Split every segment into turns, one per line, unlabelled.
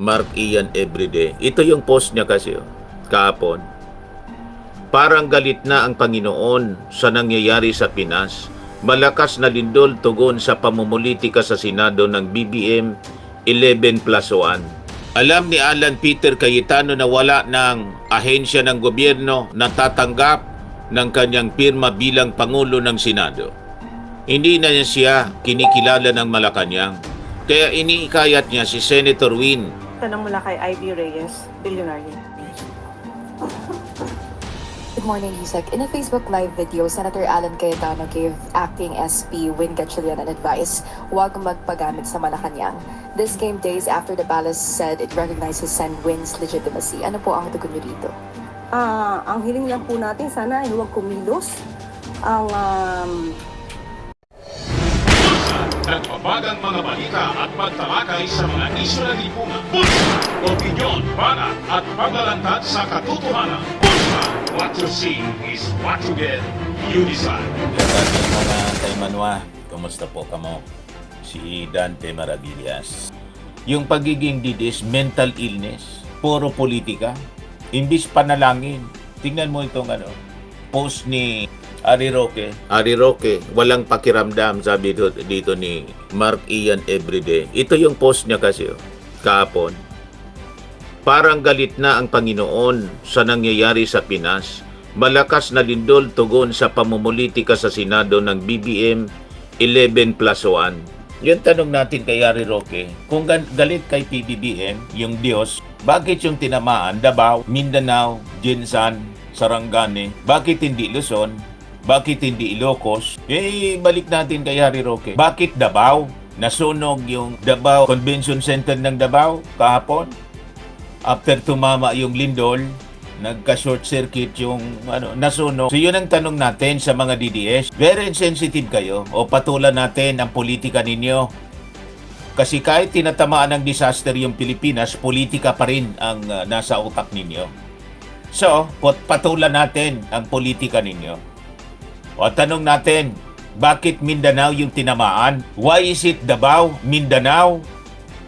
Mark Ian everyday. Ito yung post niya kasi kahapon. Parang galit na ang Panginoon sa nangyayari sa Pinas. Malakas na lindol tugon sa pamumulitika sa Senado ng BBM 11+1. Alam ni Alan Peter Cayetano na wala ng ahensya ng gobyerno na tatanggap ng kanyang pirma bilang Pangulo ng Senado. Hindi na siya kinikilala ng Malacanang. Kaya iniikayat niya si Senator Win.
Tanong mula kay Ivy Reyes, Billionaire.
Good morning, Yusek. In a Facebook Live video, Senator Alan Cayetano gave Acting SP Win Gatchalian an advice, huwag magpagamit sa Malacanang. This came days after the palace said it recognizes Sen. Win's legitimacy. Ano po ang tugon niyo dito?
Ang hiling lang po natin, sana ay huwag kumilos.
Nagbabagang mga balita at pagtalakay sa mga isyu ng lipunan. Bulsa, opinyon, banat at paglalantad sa katotohanan. Bulsa, what you see is what you get. You decide.
Mga Taymanwa, kumusta po kamo? Si Dante Maravillas. Yung pagiging didis, mental illness, puro politika, imbis panalangin. Tingnan mo itong post ni Ari Roque. Ari Roque, walang pakiramdam, sabi dito ni Mark Ian everyday. Ito yung post niya kasi kahapon. Parang galit na ang Panginoon sa nangyayari sa Pinas. Malakas na lindol tugon sa pamumulitika sa Senado ng BBM 11+1. Yung tanong natin kay Ari Roque, kung galit kay PBBM, yung Diyos, bakit yung tinamaan Davao, Mindanao, Jinsan, Sarangani, bakit hindi Luzon, bakit hindi Ilocos? Balik natin kay Ari Roque. Bakit Davao? Nasunog yung Davao Convention Center ng Davao kahapon. After tumama yung lindol, nagka-short circuit yung nasunog. So yun ang tanong natin sa mga DDS. Very insensitive kayo o patulan natin ang politika ninyo. Kasi kahit tinatamaan ng disaster yung Pilipinas, politika pa rin ang nasa utak ninyo. So, patulan natin ang politika ninyo. O tanong natin, bakit Mindanao yung tinamaan? Why is it Davao, Mindanao?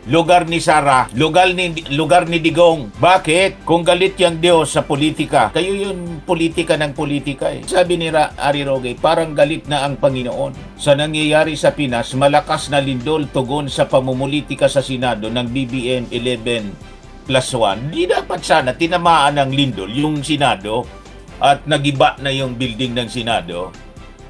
Lugar ni Sara, lugar ni Digong. Bakit? Kung galit yung Diyos sa politika, kayo yung politika ng politika eh. Sabi ni Ari Roque, parang galit na ang Panginoon sa nangyayari sa Pinas. Malakas na lindol tugon sa pamumulitika sa Senado ng BBM 11+1. Di dapat sana tinamaan ng lindol yung Senado at nagiba na yung building ng Senado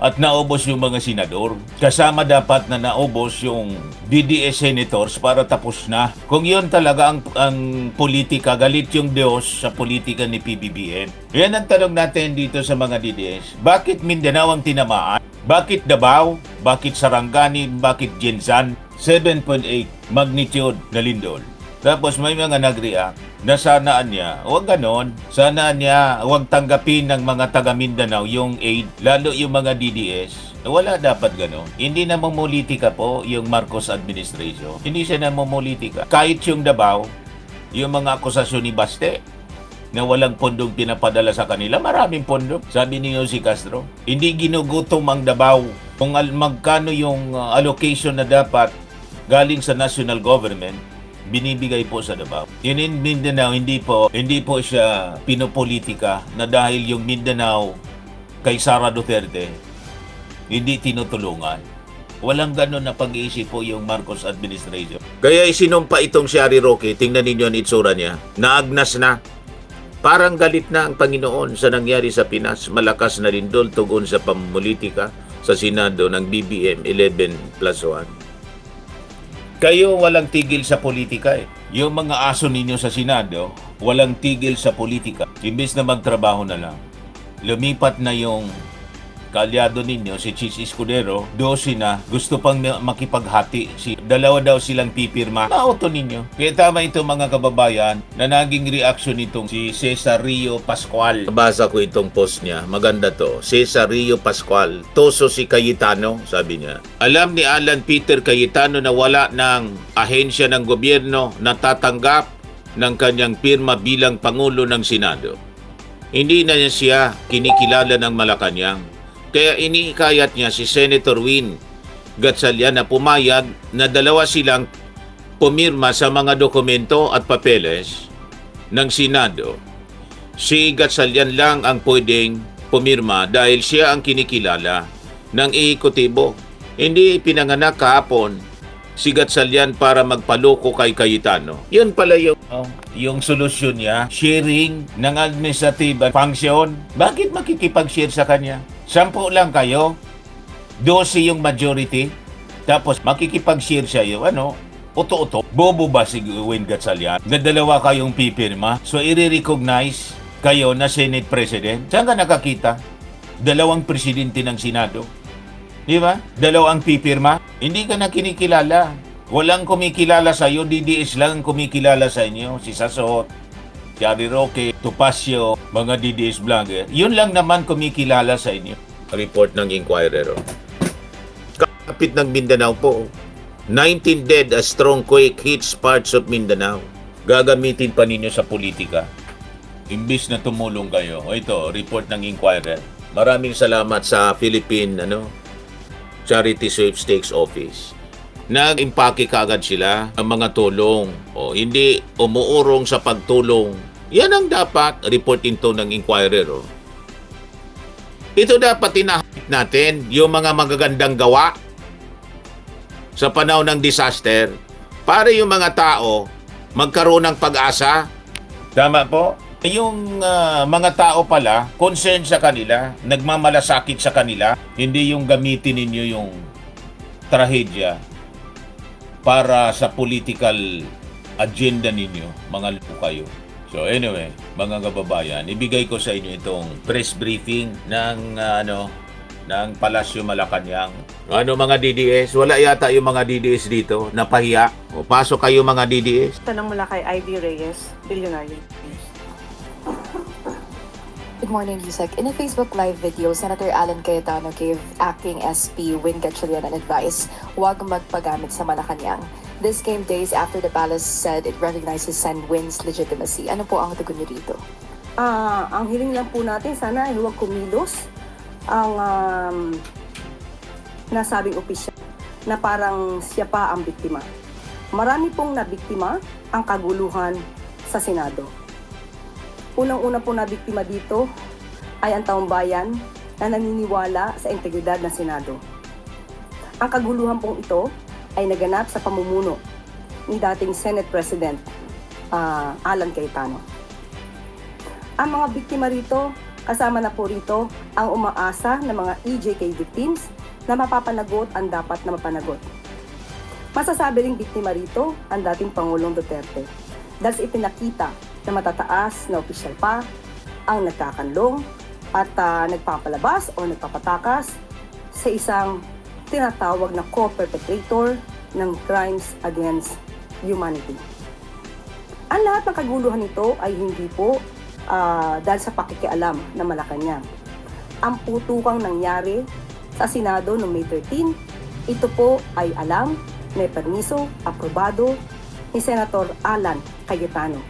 at naubos yung mga senador. Kasama dapat na naubos yung DDS senators para tapos na. Kung yun talaga ang politika, galit yung Diyos sa politika ni PBBM. Yan ang tanong natin dito sa mga DDS. Bakit Mindanao ang tinamaan? Bakit Davao? Bakit Sarangani? Bakit Jinsan? 7.8 magnitude na lindol. Tapos may mga nag-react na sanaan niya, huwag ganon, sanaan niya, huwag tanggapin ng mga taga Mindanao yung aid, lalo yung mga DDS. Wala dapat ganon. Hindi na mamolitika po yung Marcos administration. Hindi siya na mamolitika. Kahit yung Davao, yung mga akusasyon ni Baste, na walang pondong pinapadala sa kanila, maraming pondo. Sabi ni Jose Castro, hindi ginugutom ang Davao. Kung magkano yung allocation na dapat galing sa national government, binibigay po sa Davao. Yun in Mindanao, hindi po siya pinopolitika na dahil yung Mindanao kay Sara Duterte, hindi tinutulungan. Walang ganon na pag-iisip po yung Marcos administration. Kaya isinumpa itong si Ari Roque, tingnan ninyo ang itsura niya, naagnas na. Parang galit na ang Panginoon sa nangyari sa Pinas, malakas na lindol tugon sa pamumulitika sa Senado ng BBM 11+1. Kayo walang tigil sa politika eh. Yung mga aso ninyo sa Senado, walang tigil sa politika. Imbes na magtrabaho na lang. Lumipat na yung kaalyado ninyo, si Chis Escudero, 12 na, gusto pang makipaghati. Dalawa daw silang pipirma. Maauto ninyo. Kaya tama ito mga kababayan na naging reaction nitong si Cesar Rio Pascual. Nabasa ko itong post niya. Maganda to. Cesar Rio Pascual. Toso si Cayetano, sabi niya. Alam ni Alan Peter Cayetano na wala ng ahensya ng gobyerno na tatanggap ng kanyang pirma bilang Pangulo ng Senado. Hindi na siya kinikilala ng Malacanang. Kaya iniikayat niya si Senator Win Gatchalian na pumayag na dalawa silang pumirma sa mga dokumento at papeles ng Senado. Si Gatchalian lang ang pwedeng pumirma dahil siya ang kinikilala ng ehekutibo. Hindi pinanganak kahapon si Gatchalian para magpaloko kay Cayetano. Yun pala yung solusyon niya, sharing ng administrative function. Bakit makikipag-share sa kanya? 10 lang kayo, 12 yung majority, tapos makikipag-share siya yung uto-uto. Bobo ba si Win Gatchalian? Na dalawa kayong pipirma, so i-recognize kayo na Senate President. Saan ka nakakita? Dalawang presidente ng Senado. Di ba? Dalawang pipirma. Hindi ka na kinikilala. Walang kumikilala sa iyo. DDS lang ang kumikilala sa inyo. Si Sasot, si Ari Roque, Topacio, mga DDS vlogger. Yun lang naman kumikilala sa inyo. Report ng Inquirer. Kapit ng Mindanao po. 19 dead as strong quake hits parts of Mindanao. Gagamitin pa ninyo sa politika. Imbis na tumulong kayo. Ito, report ng Inquirer. Maraming salamat sa Philippine Charity Sweepstakes Office. Nag-impake kaagad sila ang mga tulong. Hindi umuurong sa pagtulong. Yan ang dapat reportin to ng Inquirer. Ito dapat tinahit natin, yung mga magagandang gawa sa panahon ng disaster para yung mga tao magkaroon ng pag-asa. Tama po? Yung mga tao pala, concerned sa kanila, nagmamalasakit sa kanila, hindi yung gamitin ninyo yung trahedya para sa political agenda ninyo, mga lupo kayo. So anyway, mga kababayan, ibigay ko sa inyo itong press briefing ng ng Palasyo Malacanang. Mga DDS? Wala yata yung mga DDS dito, napahiya. Pasok kayo mga DDS.
Tanong mula kay Ivy Reyes, bilyonaryo.
Good morning, Yusek. In a Facebook Live video, Senator Alan Cayetano gave Acting SP Win Gatchalian an advice, huwag magpagamit sa Malacanang. This came days after the palace said it recognizes Sen. Win's legitimacy. Ano po ang tugon niyo dito?
Ang hiling lang po natin, sana ay huwag kumilos ang nasabing opisyal na parang siya pa ang biktima. Marami pong nabiktima ang kaguluhan sa Senado. Unang-una po na biktima dito ay ang taong bayan na naniniwala sa integridad ng Senado. Ang kaguluhan pong ito ay naganap sa pamumuno ni dating Senate President Alan Cayetano. Ang mga biktima rito, kasama na po rito ang umaasa ng mga EJK victims na mapapanagot ang dapat na mapanagot. Masasabi ring biktima rito ang dating Pangulong Duterte dahil ipinakita na matataas na opisyal pa ang nagkakanlong at nagpapalabas o nagpapatakas sa isang tinatawag na co-perpetrator ng crimes against humanity. Ang lahat ng kaguluhan nito ay hindi po dahil sa pakikialam ng Malacanang. Ang putukang nangyari sa Senado noong May 13, ito po ay alam, may permiso, aprobado ni Senator Alan Cayetano.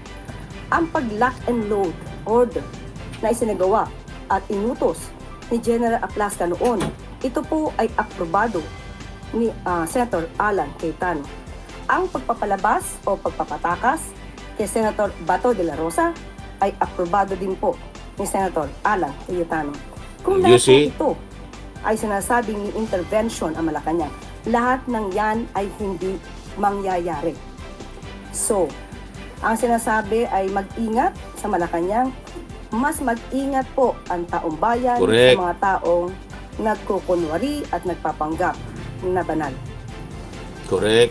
Ang pag-lock and load order na isinagawa at inutos ni General Aplasca noon, ito po ay aprobado ni Senator Alan Cayetano. Ang pagpapalabas o pagpapatakas kay Senator Bato de la Rosa ay aprobado din po ni Senator Alan Cayetano. Kung lahat po ito ay sinasabing intervention ang Malacanang, lahat ng yan ay hindi mangyayari. So, ang sinasabi ay mag-ingat sa Malacanang, mas mag-ingat po ang taong bayan
Correct.
sa mga taong nagkukunwari at nagpapanggap na banal.
Correct.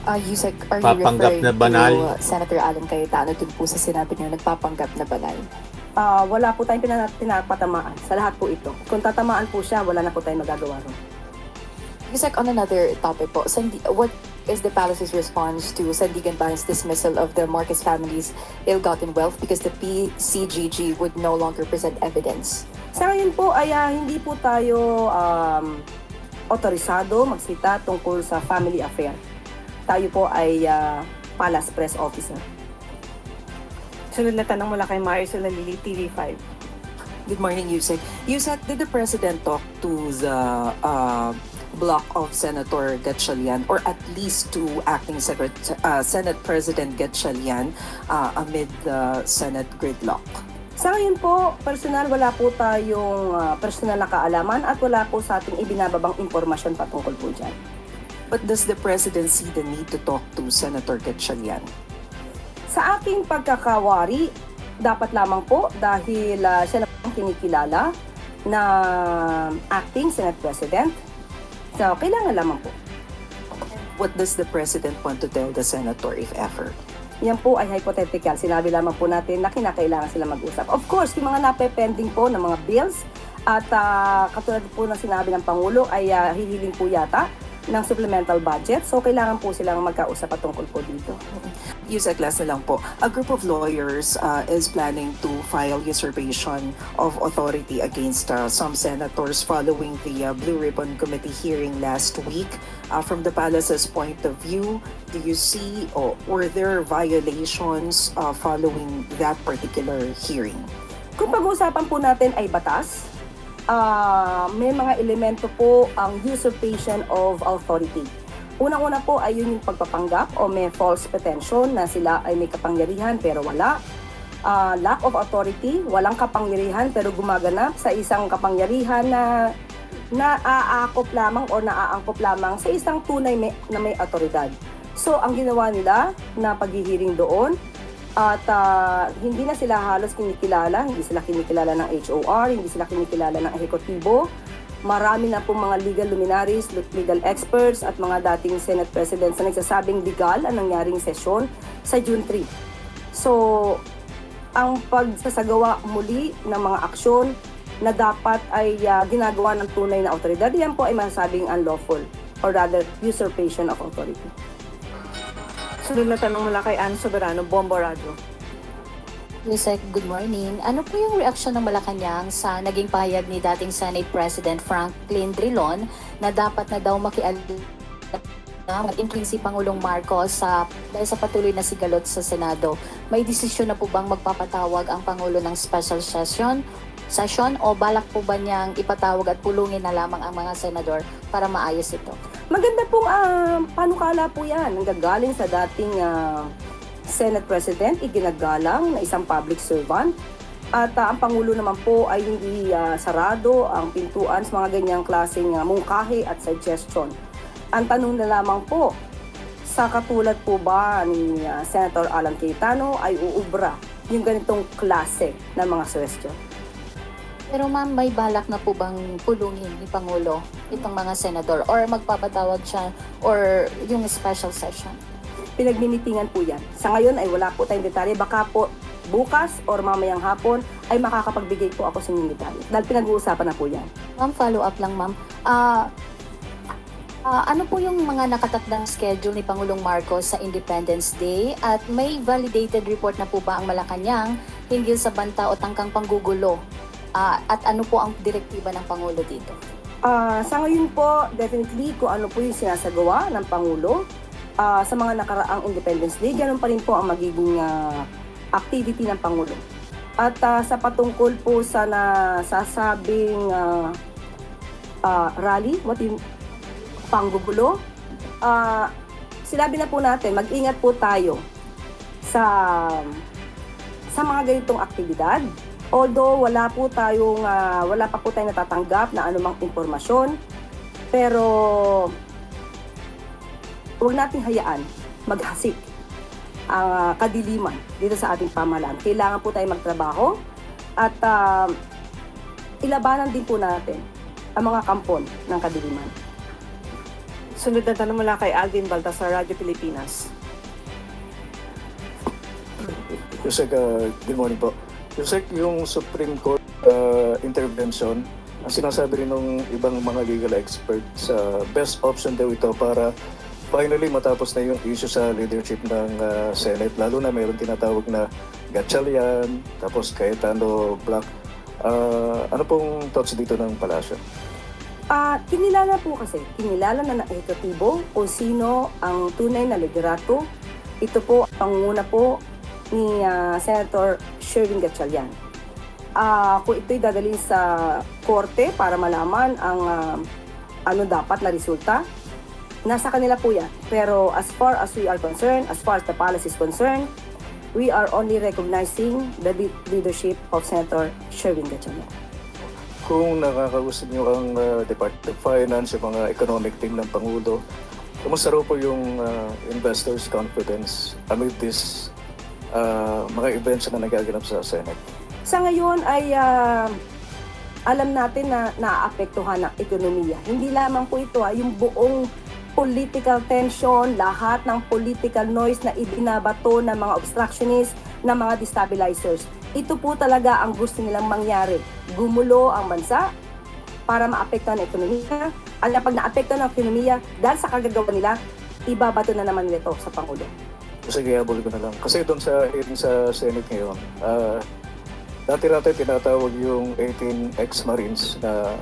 Yusek, are you
Papanggap
referring
na banal?
to Senator Alan Cayetano dun po sa sinabi niyo nagpapanggap na banal?
Wala po tayong pinapatamaan sa lahat po ito. Kung tatamaan po siya, wala na po tayong magagawa ron.
Yusek, on another topic po, what is the palace's response to Sandigan Ban's dismissal of the Marcos family's ill-gotten wealth because the PCGG would no longer present evidence?
Sa ngayon po ay hindi po tayo otorisado magsita tungkol sa family affair. Tayo po ay Palace Press Officer. Sunod na tanong mula kay Marisol Lili, TV5.
Good morning, Yusek. Yusek, did the President talk to the block of Senator Gatchalian, or at least to acting Senate President Gatchalian amid the Senate gridlock?
Sa ngayon po, personal, wala po tayong personal na kaalaman at wala po sa ating ibinababang impormasyon patungkol po dyan.
But does the President see the need to talk to Senator Gatchalian?
Sa aking pagkakawari, dapat lamang po dahil siya na po kinikilala na acting Senate President. So, kailangan lamang po.
What does the President want to tell the Senator, if ever?
Yan po ay hypothetical. Sinabi lamang po natin na kinakailangan sila mag-usap. Of course, yung mga napepending po ng mga bills at katulad po ng sinabi ng Pangulo ay hihiling po yata ng supplemental budget. So, kailangan po silang magkausap patungkol po dito.
Yusek, last na lang po. A group of lawyers is planning to file usurpation of authority against some senators following the Blue Ribbon Committee hearing last week. From the palace's point of view, do you see or were there violations following that particular hearing?
Kung pag-uusapan po natin ay batas, may mga elemento po ang usurpation of authority. Unang-una po ay yun yung pagpapanggap o may false pretension na sila ay may kapangyarihan pero wala. Lack of authority, walang kapangyarihan pero gumaganap sa isang kapangyarihan na naaakop lamang o naaangkop lamang sa isang tunay na may otoridad. So, ang ginawa nila na paghihiring doon at hindi na sila halos kinikilala, hindi sila kinikilala ng HOR, hindi sila kinikilala ng ehekutibo. Marami na pong mga legal luminaries, legal experts at mga dating Senate Presidents na nagsasabing legal ang nangyaring sesyon sa June 3. So, ang pagsasagawa muli ng mga aksyon na dapat ay ginagawa ng tunay na otoridad, yan po ay masasabing unlawful or rather usurpation of authority.
Sunod na tanong mula kay Ann Soberano, Bombo Radio.
Yusek, good morning. Ano po yung reaksyon ng Malacanang sa naging pahayag ni dating Senate President Franklin Drilon na dapat na daw mag-include si Pangulong Marcos dahil sa patuloy na sigalot sa Senado? May desisyon na po bang magpapatawag ang Pangulo ng special session o balak po ba niyang ipatawag at pulungin na lamang ang mga senador para maayos ito?
Maganda pong panukala po yan. Nanggagaling sa dating Senate President, iginagalang na isang public servant. At ang Pangulo naman po ay hindi sarado ang pintuan sa mga ganyang klaseng mungkahi at suggestion. Ang tanong na lamang po, sa katulad po ba ni Senator Alan Cayetano ay uubra yung ganitong klase ng mga suggestion?
Pero ma'am, may balak na po bang pulungin ni Pangulo itong mga senador or magpapatawag siya or yung special session?
Pinagmimitingan po yan. Sa ngayon ay wala po tayong detalye. Baka po bukas or mamayang hapon ay makakapagbigay po ako sa inyong detalye. Dahil pinag-uusapan na po yan.
Ma'am, follow up lang ma'am. Ano po yung mga nakatakdang schedule ni Pangulong Marcos sa Independence Day at may validated report na po ba ang Malacanang hinggil sa banta o tangkang panggugulo? At ano po ang direktiba ng Pangulo dito?
Sa ngayon po, definitely kung ano po yung sinasagawa ng Pangulo sa mga nakaraang Independence Day, ganun pa rin po ang magiging activity ng Pangulo. At sa patungkol po sa nasasabing rally, what yung panggugulo, sinabi na po natin, mag-ingat po tayo sa mga ganitong aktibidad. Although wala pa po tayong natatanggap na anumang impormasyon, pero huwag nating hayaan maghasik ang kadiliman dito sa ating pamahalaan. Kailangan po tayo magtrabaho at ilabanan din po natin ang mga kampon ng kadiliman.
Sunod na tanong mula kay Alvin Baltasar, Radyo Pilipinas.
Yusek, good morning po. Yusek, yung Supreme Court intervention, ang sinasabi rin ng ibang mga legal experts, best option daw ito para finally matapos na yung issue sa leadership ng Senate. Lalo na mayroon tinatawag na Gatchalian, tapos Cayetano Black. Ano pong thoughts dito ng palasyo?
Kinilala na ng ehekutibo kung sino ang tunay na liderato. Ito po, pangunguna po ni Senator Sherwin Gatchalian. Kung ito'y dadalhin sa korte para malaman ang ano dapat na resulta, nasa kanila po yan. Pero as far as we are concerned, as far as the palace is concerned, we are only recognizing the leadership of Senator Sherwin Gatchalian.
Kung nakakausap niyo ang Department of Finance, yung mga economic team ng Pangulo, kumusta raw po yung investors' confidence amid this mga events na nagaganap sa Senate?
Sa ngayon ay alam natin na naaapektuhan ng ekonomiya. Hindi lamang po ito, yung buong political tension, lahat ng political noise na ibinabato ng mga obstructionists, ng mga destabilizers. Ito po talaga ang gusto nilang mangyari. Gumulo ang bansa para maapektuhan ang ekonomiya. At pag naapektuhan ang ekonomiya, dahil sa kagagawa nila, ibabato na naman nila ito sa Pangulo.
Sige, habol ko na lang. Kasi doon sa hearing sa Senate ngayon, dati natin tinatawag yung 18 ex-Marines na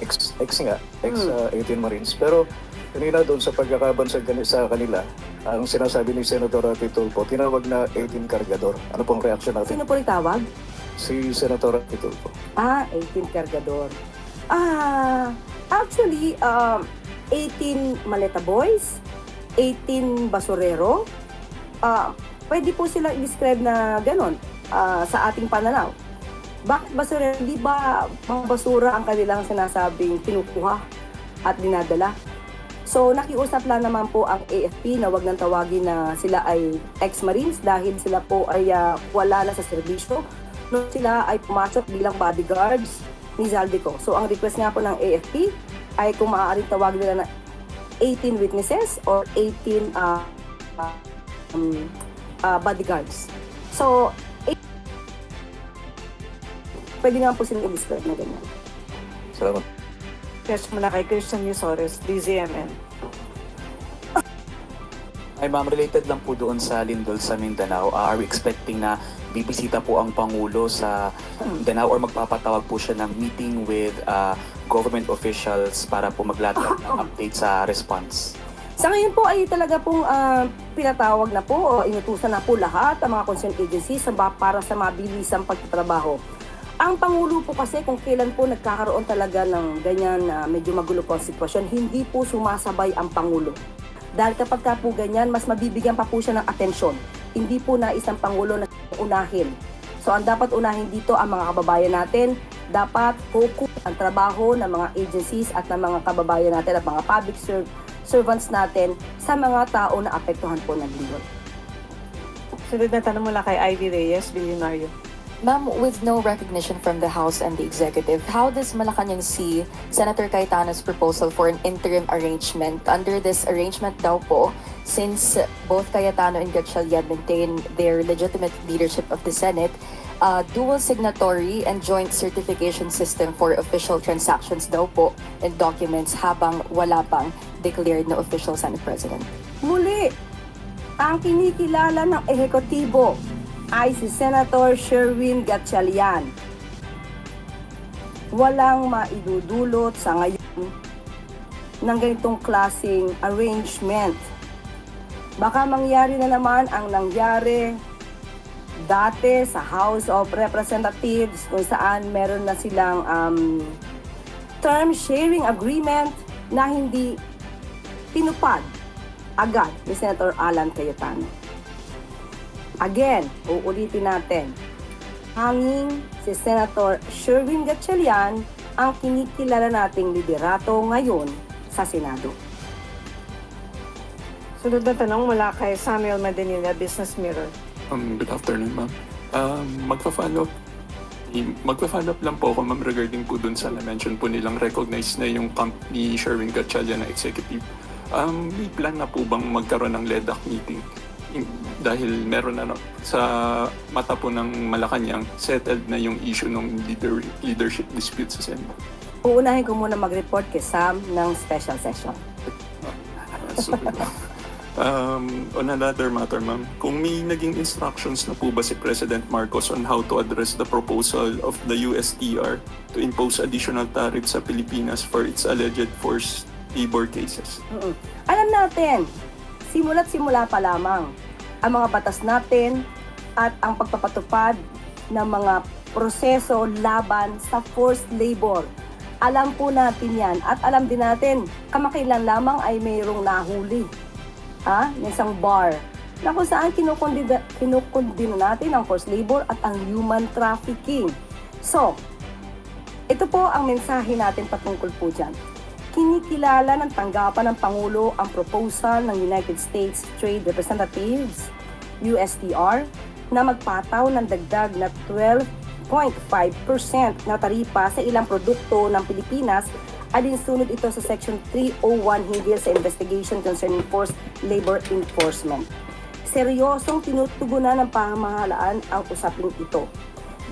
ex-18 Marines. Pero kanina doon sa pagkakabansag sa kanila, ang sinasabi ni Senator Rafi Tulfo, tinawag na 18 kargador. Ano pong reaction natin?
Sino po rin tawag?
Si Senator Rafi Tulfo.
18 kargador. Actually, 18 maleta boys, 18 basurero. Pwede po sila i-describe na ganon sa ating pananaw. Bakit basurero? Di ba mga basura ang kanilang sinasabing kinukuha at dinadala? So nakiusap lang naman po ang AFP na wag nang tawagin na sila ay ex-Marines dahil sila po ay wala na sa serbisyo. No, sila ay pumasok bilang bodyguards ni Zaldico. So ang request nga po ng AFP ay kung maaaring tawagin nila na 18 witnesses or 18 bodyguards. So pwede nga po silang i-describe na ganyan.
Salamat.
Question mula kay Christian Yusores, DZMN.
Ay ma'am, related lang po doon sa lindol sa Mindanao. Are we expecting na bibisita po ang Pangulo sa Mindanao or magpapatawag po siya ng meeting with government officials para po maglatag ng update sa response?
Sa ngayon po ay talaga pong pinatawag na po o inutusan na po lahat ang mga concerned agencies para sa mabilisang pagtatrabaho. Ang Pangulo po kasi kung kailan po nagkakaroon talaga ng ganyan na medyo magulo po ang sitwasyon, hindi po sumasabay ang Pangulo. Dahil kapag ka po ganyan, mas mabibigyan pa po siya ng atensyon. Hindi po na isang Pangulo na unahin. So ang dapat unahin dito ang mga kababayan natin, dapat focus ang trabaho ng mga agencies at ng mga kababayan natin at mga public servants natin sa mga tao na apektuhan po ng lindol.
Sunod na tanong mula kay Ivy Reyes, Bilyonaryo.
Ma'am, with no recognition from the House and the Executive, how does Malacanang see Senator Cayetano's proposal for an interim arrangement? Under this arrangement daw po, since both Cayetano and Gatchalian maintain their legitimate leadership of the Senate, dual signatory and joint certification system for official transactions daw po and documents habang wala pang declared na official Senate President.
Muli, ang kinikilala ng ehekutibo ay si Senator Sherwin Gatchalian. Walang maidudulot sa ngayon ng ganitong klaseng arrangement. Baka mangyari na naman ang nangyari dati sa House of Representatives kung saan meron na silang term sharing agreement na hindi tinupad agad ni Senator Alan Cayetano. Again, uulitin natin, hanging si Senator Sherwin Gatchalian ang kinikilala nating liderato ngayon sa Senado.
Sunod na tanong mula kay Samuel Madenilla, Business Mirror.
Good afternoon, ma'am. Magpa-follow up lang po ako, ma'am, regarding po dun sa na-mention po nilang recognize na yung camp ni Sherwin Gatchalian na executive. May plan na po bang magkaroon ng LEDAC meeting? Dahil meron na sa mata po ng Malacanang, settled na yung issue ng leadership dispute sa Senate.
Uunahin ko muna mag-report kay Sam ng special session.
On another matter, ma'am, kung may naging instructions na po ba si President Marcos on how to address the proposal of the USTR to impose additional tariffs sa Pilipinas for its alleged forced labor cases?
Alam natin, simula't simula pa lamang ang mga batas natin at ang pagpapatupad ng mga proseso laban sa forced labor Alam po natin yan at alam din natin, kamakailan lamang ay mayroong nahuli. Yung isang bar na kung saan kinukundina natin ang forced labor at ang human trafficking. So, ito po ang mensahe natin patungkol po dyan. Kinikilala ng tanggapan ng Pangulo ang proposal ng United States Trade Representatives, USTR, na magpataw ng dagdag na 12.5% na taripa sa ilang produkto ng Pilipinas. Alinsunod ito sa Section 301 hinggil sa investigation concerning forced labor enforcement. Seryosong tinutugunan ng pamahalaan ang usaping ito.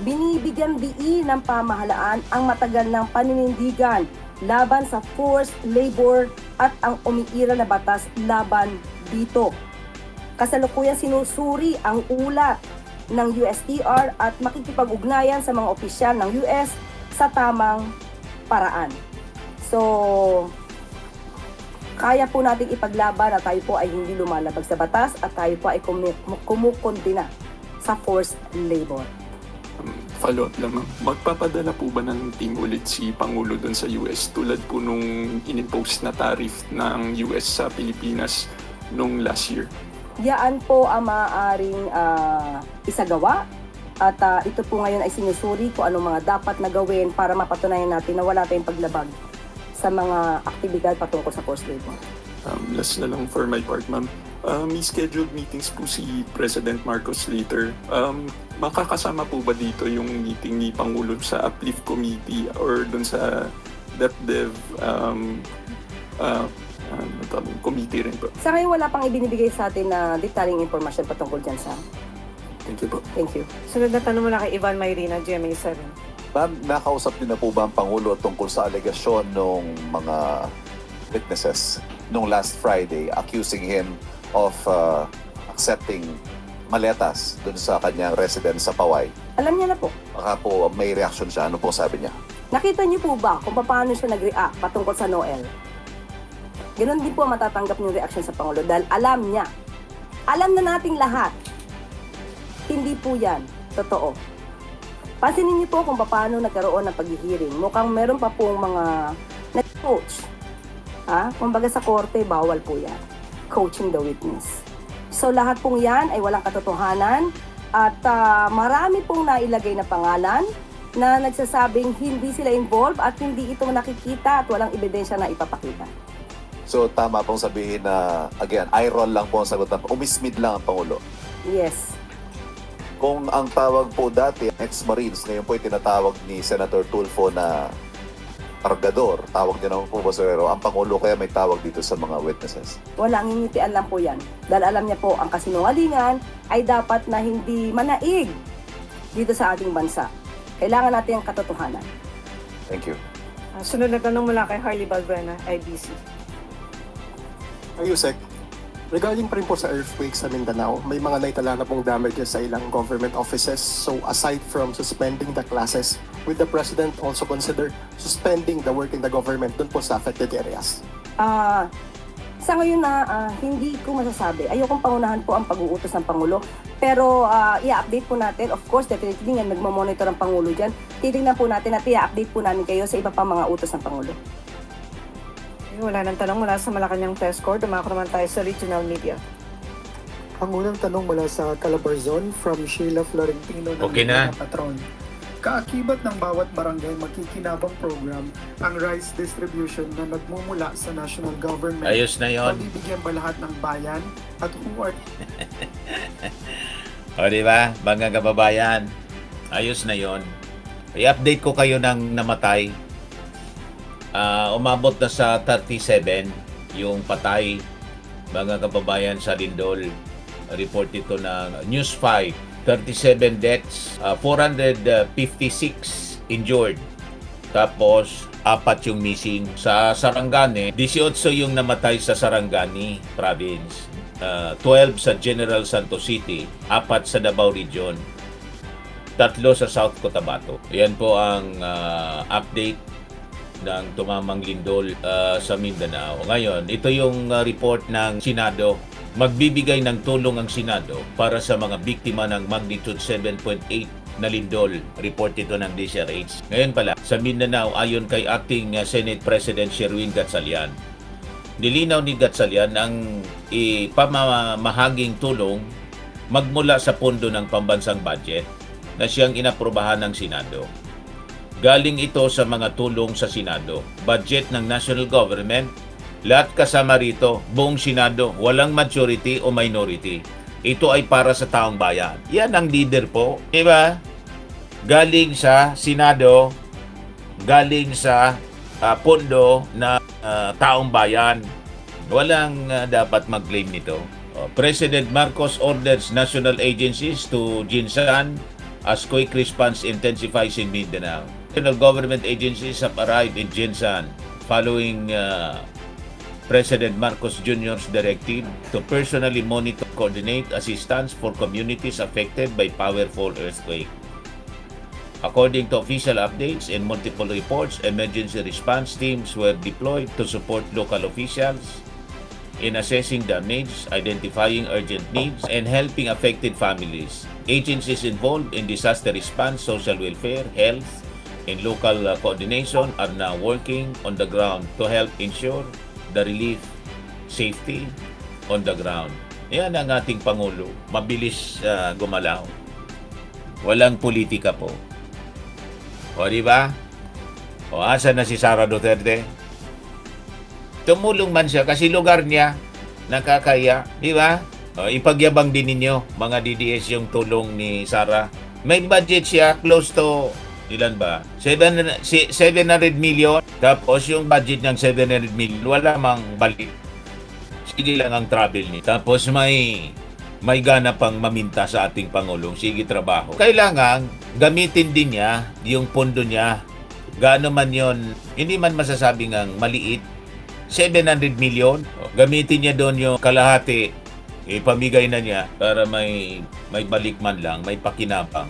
Binibigyan diin ng pamahalaan ang matagal ng paninindigan laban sa forced labor at ang umiiral na batas laban dito. Kasalukuyan sinusuri ang ulat ng USTR at makikipag-ugnayan sa mga opisyal ng US sa tamang paraan. So, kaya po natin ipaglaban na tayo po ay hindi lumalabag sa batas at tayo po ay kumukundina sa forced labor.
Follow-up lang, ma'am. Magpapadala po ba ng team ulit si Pangulo doon sa US tulad po nung in-impose na tariff ng US sa Pilipinas nung last year?
Yaan po ang maaaring isagawa at ito po ngayon ay sinusuri kung anong mga dapat na gawin para mapatunayan natin na wala tayong paglabag sa mga aktibidad patungkol sa forced labor.
Last na lang for my part, ma'am. May scheduled meetings po si President Marcos later. Makakasama po ba dito yung meeting ni Pangulo sa Uplift Committee or dun sa DepDev committee rin po?
Sa ngayon wala pang ibinibigay sa atin na detaling information patungkol dyan sa.
Thank you po.
Thank you.
Sunod na tanong mula kay Ivan Mayrina, GMA7.
Ma'am, nakausap niyo na po ba ang Pangulo tungkol sa alegasyon ng mga witnesses nung last Friday accusing him of accepting maletas dun sa kanyang residence sa Paway?
Alam niya na po.
Baka po may reaction siya. Ano po sabi niya?
Nakita niyo po ba kung paano siya nag-react patungkol sa Noel? Ganon din po matatanggap yung reaction sa Pangulo dahil alam niya. Alam na nating lahat. Hindi po yan totoo. Pansinin niyo po kung paano nagkaroon ng paghihiring. Mukhang meron pa pong mga nag-coach. Kumbaga sa korte, bawal po yan. Coaching the witness. So lahat pong yan ay walang katotohanan at marami pong nailagay na pangalan na nagsasabing hindi sila involved at hindi ito nakikita at walang ebidensya na ipapakita.
So tama pong sabihin na, again, eye roll lang po ang sagot. Umismid lang ang Pangulo.
Yes.
Kung ang tawag po dati, ex-Marines, ngayon po tinatawag ni Senator Tulfo na kargador, tawag niya naman po basero, ang Pangulo kaya may tawag dito sa mga witnesses?
Walang ngingitian lang po yan. Dahil alam niya po, ang kasinungalingan ay dapat na hindi manaig dito sa ating bansa. Kailangan natin ang katotohanan.
Thank you.
Sunod na tanong mula kay Harley Balbuena, IBC.
Ayusek, regarding pa rin po sa earthquake sa Mindanao, may mga naitala na pong damages sa ilang government offices. So aside from suspending the classes, will the President also consider suspending the work in the government dun po sa affected areas?
Sa ngayon na hindi ko masasabi. Ayokong pangunahan po ang pag-uutos ng Pangulo. Pero i-update po natin. Of course, definitely nga nagmamonitor ang Pangulo dyan. Titingnan po natin at i-update po namin kayo sa iba pang mga utos ng Pangulo.
Wala nang tanong mula sa Malacanang Press Corps. Dumako naman tayo sa regional media.
Ang unang tanong mula sa Calabarzon from Sheila Florentino ng
Okay na.
Patron. Kaakibat ng bawat barangay magkikinabang program ang rice distribution na nagmumula sa national government.
Ayos na yon.
Pabibigyan ba lahat ng bayan at who are
O diba, mga kababayan, ayos na yon. I-update ko kayo ng namatay. Umabot na sa 37 yung patay, mga kababayan, sa Lindol. Report ito ng News 5. 37 deaths, 456 injured. Tapos, 4 yung missing. Sa Sarangani, 18 yung namatay sa Sarangani province. 12 sa General Santos City, 4 sa Davao Region, 3 sa South Cotabato. Yan po ang update ng tumamang lindol sa Mindanao. Ngayon, ito yung report ng Senado magbibigay ng tulong ang Senado para sa mga biktima ng magnitude 7.8 na lindol. Report ito ng DCRH. Ngayon pala, sa Mindanao, ayon kay Acting Senate President Sherwin Gatchalian, nilinaw ni Gatchalian ang ipamamahaging tulong magmula sa pondo ng pambansang budget na siyang inaprubahan ng Senado. Galing ito sa mga tulong sa Senado, budget ng national government, lahat kasama rito, buong Senado, walang majority o minority. Ito ay para sa taong bayan. Yan ang leader po, di ba? Galing sa Senado, galing sa pondo na taong bayan. Walang dapat mag-claim nito. President Marcos orders national agencies to Jinsan as quick response intensifies in Mindanao. National government agencies have arrived in Jinsan following President Marcos Jr.'s directive to personally monitor, coordinate assistance for communities affected by powerful earthquake. According to official updates and multiple reports, emergency response teams were deployed to support local officials in assessing damage, identifying urgent needs, and helping affected families. Agencies involved in disaster response, social welfare, health, and local coordination are now working on the ground to help ensure the relief safety on the ground. Yan ang ating Pangulo. Mabilis gumalaw. Walang politika po. O di ba? O asa na si Sara Duterte? Tumulong man siya kasi lugar niya nakakaya, di ba? O, ipagyabang din ninyo mga DDS yung tulong ni Sara. May budget siya close to ilan ba? 700 million. Tapos yung budget ng 700 million wala mang balik. Sige lang ang travel niya. Tapos may gana pang maminta sa ating Pangulong. Sige, trabaho. Kailangan gamitin din niya yung pondo niya. Gaano man yon, hindi man masasabing ang maliit. 700 million. Gamitin niya doon yung kalahati. Ipamigay na niya para may balik man lang, may pakinabang.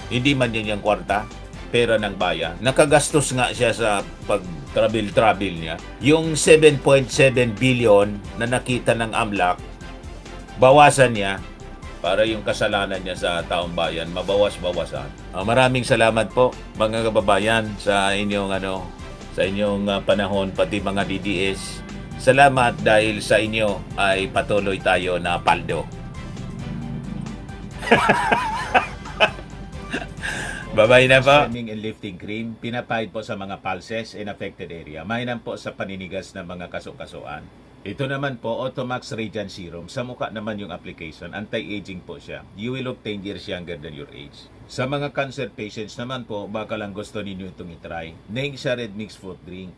Hindi man yan yung kwarta, pera ng bayan. Nakagastos nga siya sa pag-travel niya. Yung 7.7 billion na nakita ng AMLAC, bawasan niya para yung kasalanan niya sa taong bayan, mabawas-bawasan. Maraming salamat po mga kababayan sa inyong sa inyong panahon, pati mga DDS. Salamat dahil sa inyo ay patuloy tayo na paldo. Babay na po. Swimming and lifting cream, pinapahid po sa mga pulses in affected area. Mainam po sa paninigas ng mga kaso-kasuan. Ito naman po, Automax Radiant Serum. Sa mukha naman yung application, anti-aging po siya. You will look 10 years younger than your age. Sa mga cancer patients naman po, baka lang gusto ninyo itong itry. Neng siya red mixed fruit drink.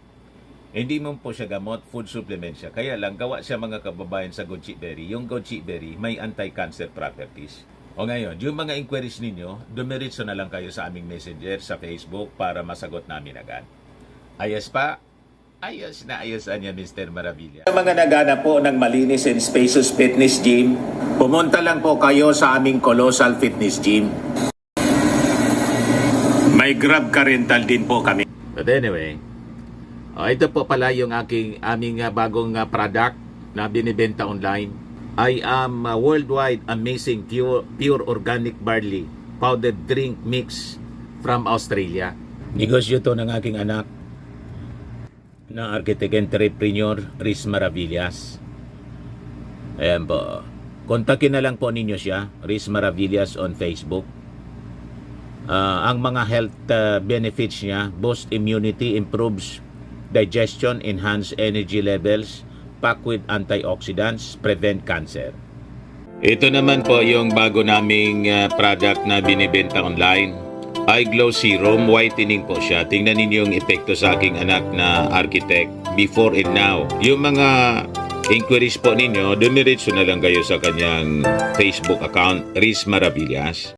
Hindi mo po siya gamot, food supplement siya. Kaya lang, gawa siya mga kababayan sa goji berry. Yung goji berry, may anti-cancer properties. O ngayon, yung mga inquiries ninyo, dumiritso na lang kayo sa aming messenger sa Facebook para masagot namin agad. Ayos pa? Ayos na ayos niya, Mr. Maravilla. Sa mga naghanap po ng malinis and spacious fitness gym, pumunta lang po kayo sa aming Colossal Fitness Gym. May Grab car rental din po kami. But anyway, ito po pala yung aming bagong product na binibenta online. I am worldwide amazing pure organic barley powdered drink mix from Australia. Negosyo to ng aking anak na architect entrepreneur Riz Maravillas. Ayan po. Kontakin na lang po ninyo siya, Riz Maravillas on Facebook. Ang mga health benefits niya, boost immunity, improves digestion, enhance energy levels, packed with antioxidants, prevent cancer. Ito naman po yung bago naming product na binibenta online. Eye Glow Serum, whitening po siya. Tingnan ninyo yung epekto sa aking anak na architect before and now. Yung mga inquiries po ninyo, dumiretso na lang kayo sa kanyang Facebook account, Riz Maravillas.